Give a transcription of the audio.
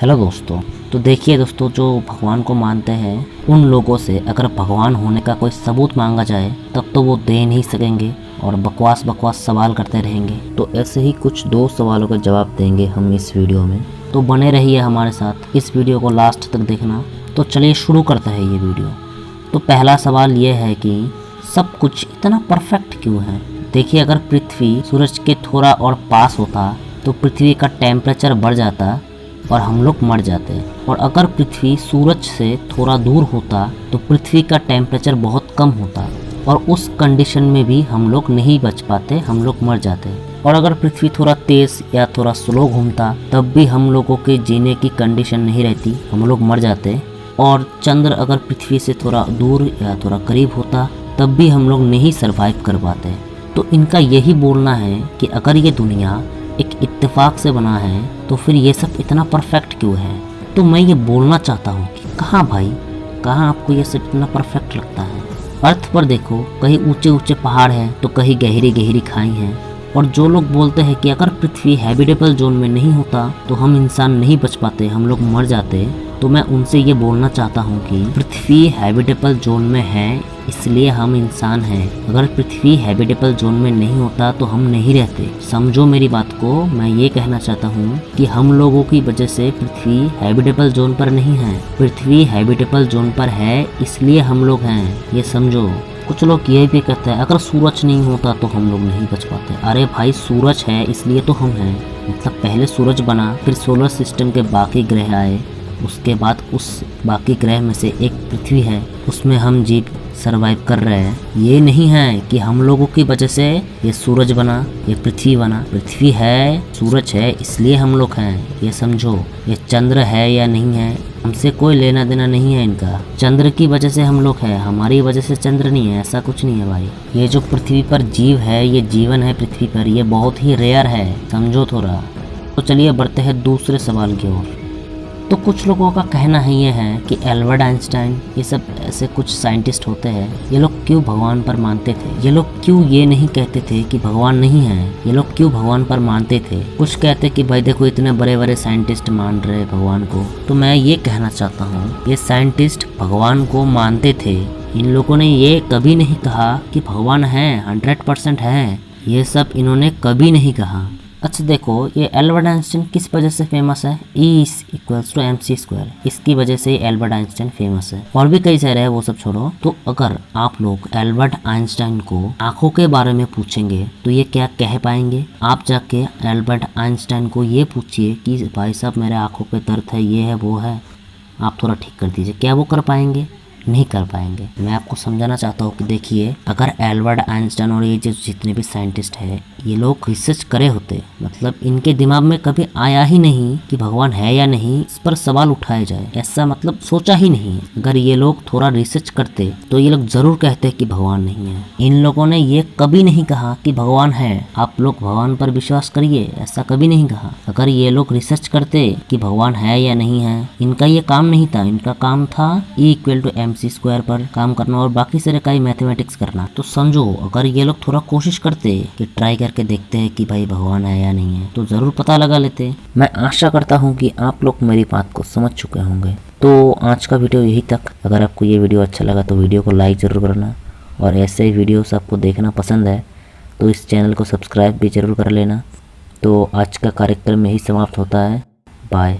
Hello दोस्तों। तो देखिए दोस्तों, जो भगवान को मानते हैं उन लोगों से अगर भगवान होने का कोई सबूत मांगा जाए तब तो वो दे नहीं सकेंगे और बकवास बकवास सवाल करते रहेंगे। तो ऐसे ही कुछ दो सवालों का जवाब देंगे हम इस वीडियो में। तो बने रहिए हमारे साथ, इस वीडियो को लास्ट तक देखना। तो चलिए शुरू करते हैं ये वीडियो। तो पहला सवाल ये है कि सब कुछ इतना परफेक्ट क्यों है। देखिए, अगर पृथ्वी सूरज के थोड़ा और पास होता तो पृथ्वी का टेम्परेचर बढ़ जाता और हम लोग मर जाते, और अगर पृथ्वी सूरज से थोड़ा दूर होता तो पृथ्वी का टेम्परेचर बहुत कम होता और उस कंडीशन में भी हम लोग नहीं बच पाते, हम लोग मर जाते। और अगर पृथ्वी थोड़ा तेज या थोड़ा स्लो घूमता तब भी हम लोगों के जीने की कंडीशन नहीं रहती, हम लोग मर जाते। और चंद्र अगर पृथ्वी से थोड़ा दूर या थोड़ा करीब होता तब भी हम लोग नहीं सरवाइव कर पाते। तो इनका यही बोलना है कि अगर ये दुनिया एक इत्तेफाक से बना है तो फिर ये सब इतना परफेक्ट क्यों है। तो मैं ये बोलना चाहता हूँ कि कहाँ भाई, कहाँ आपको ये सब इतना परफेक्ट लगता है। अर्थ पर देखो, कहीं ऊंचे ऊंचे पहाड़ हैं तो कहीं गहरी गहरी खाई हैं। और जो लोग बोलते हैं कि अगर पृथ्वी हैबिटेबल जोन में नहीं होता तो हम इंसान नहीं बच पाते, हम लोग मर जाते, तो मैं उनसे ये बोलना चाहता हूँ कि पृथ्वी हैबिटेबल जोन में है इसलिए हम इंसान हैं। अगर पृथ्वी हैबिटेबल जोन में नहीं होता तो हम नहीं रहते। समझो मेरी बात को। मैं ये कहना चाहता हूँ कि हम लोगों की वजह से पृथ्वी हैबिटेबल जोन पर नहीं है, पृथ्वी हैबिटेबल जोन पर है इसलिए हम लोग हैं, ये समझो। कुछ लोग ये भी कहते हैं अगर सूरज नहीं होता तो हम लोग नहीं बच पाते। अरे भाई, सूरज है इसलिए तो हम हैं। मतलब पहले सूरज बना, फिर सोलर सिस्टम के बाकी ग्रह आए, उसके बाद उस बाकी ग्रह में से एक पृथ्वी है, उसमें हम जीव सरवाइव कर रहे हैं। ये नहीं है कि हम लोगों की वजह से ये सूरज बना, ये पृथ्वी बना। पृथ्वी है, सूरज है इसलिए हम लोग हैं, ये समझो। ये चंद्र है या नहीं है हमसे कोई लेना देना नहीं है इनका। चंद्र की वजह से हम लोग हैं, हमारी वजह से चंद्र नहीं है, ऐसा कुछ नहीं है भाई। ये जो पृथ्वी पर जीव है, ये जीवन है पृथ्वी पर, ये बहुत ही रेयर है, समझो थोड़ा। तो चलिए बढ़ते हैं दूसरे सवाल की ओर। तो कुछ लोगों का कहना है ये है कि एल्बर्ट आइंस्टाइन, ये सब ऐसे कुछ साइंटिस्ट होते हैं, ये लोग क्यों भगवान पर मानते थे। ये लोग क्यों ये नहीं कहते थे कि भगवान नहीं है, ये लोग क्यों भगवान पर मानते थे। कुछ कहते कि भाई देखो इतने बड़े बड़े साइंटिस्ट मान रहे भगवान को। तो मैं ये कहना चाहता हूँ, ये साइंटिस्ट भगवान को मानते थे। इन लोगों ने ये कभी नहीं कहा कि भगवान है, 100% है, ये सब इन्होंने कभी नहीं कहा। अच्छा देखो, ये एल्बर्ट आइंस्टाइन किस वजह से फेमस है, E=mc², इसकी वजह से एल्बर्ट आइंस्टाइन फेमस है। और भी कई सारे हैं, वो सब छोड़ो। तो अगर आप लोग एल्बर्ट आइंस्टाइन को आंखों के बारे में पूछेंगे तो ये क्या कह पाएंगे। आप जाके एल्बर्ट आइंस्टाइन को ये पूछिए कि भाई साहब मेरे आंखों पे दर्द है, ये है वो है, आप थोड़ा ठीक कर दीजिए, क्या वो कर पाएंगे? नहीं कर पाएंगे। मैं आपको समझाना चाहता हूँ कि देखिए, अगर एल्बर्ट आइंस्टाइन और ये जो जितने भी साइंटिस्ट हैं ये लोग रिसर्च करे होते, मतलब इनके दिमाग में कभी आया ही नहीं कि भगवान है या नहीं, इस पर सवाल उठाया जाए, ऐसा मतलब सोचा ही नहीं। अगर ये लोग थोड़ा रिसर्च करते तो ये लोग जरूर कहते कि भगवान नहीं है। इन लोगों ने ये कभी नहीं कहा कि भगवान है, आप लोग भगवान पर विश्वास करिए, ऐसा कभी नहीं कहा। अगर ये लोग रिसर्च करते कि भगवान है या नहीं है, इनका ये काम नहीं था। इनका काम था E=mc² पर काम करना और बाकी सारे कई मैथमेटिक्स करना। तो समझो, अगर ये लोग थोड़ा कोशिश करते कि ट्राई करके देखते हैं कि भाई भगवान है या नहीं है, तो जरूर पता लगा लेते। मैं आशा करता हूँ कि आप लोग मेरी बात को समझ चुके होंगे। तो आज का वीडियो यही तक। अगर आपको ये वीडियो अच्छा लगा तो वीडियो को लाइक ज़रूर करना, और ऐसे ही वीडियोस आपको देखना पसंद है तो इस चैनल को सब्सक्राइब भी ज़रूर कर लेना। तो आज का कार्यक्रम यही समाप्त होता है। बाय।